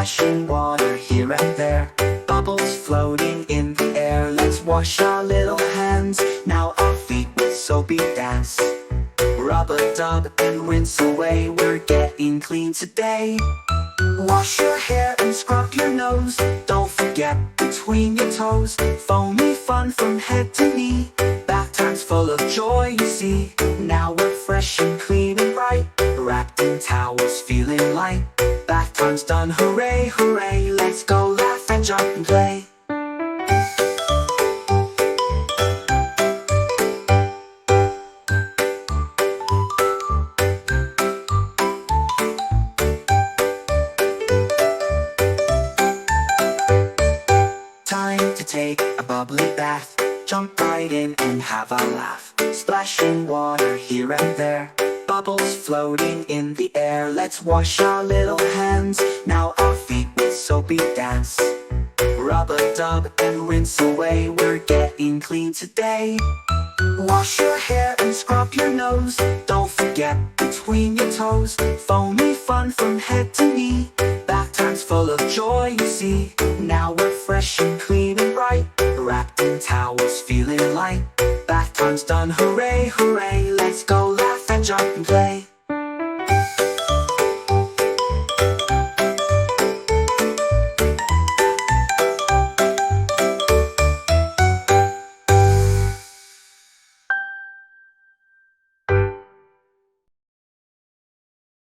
Splashing water here and there, bubbles floating in the air. Let's wash our little hands, now our feet with soapy dance. Rub-a-dub and rinse away, we're getting clean today. Wash your hair and scrub your nose, don't forget between your toes. Foamy fun from head to knee, bath time's full of joy you see. Now we're fresh and clean and bright, wrapped in towels feeling light. Bath time's done, hooray, hooray, let's go laugh and jump and play. Time to take a bubbly bath, jump right in and have a laugh. Splashing water here and there, bubbles floating in the air. Let's wash our little hands, now our feet with soapy dance. Rub-a-dub and rinse away, we're getting clean today. Wash your hair and scrub your nose, don't forget between your toes. Foamy fun from head to knee, bath time's full of joy you see. Now we're fresh and clean and bright, wrapped in towels feeling light. Bath time's done, hooray, hooray, let's go laugh and jump and play.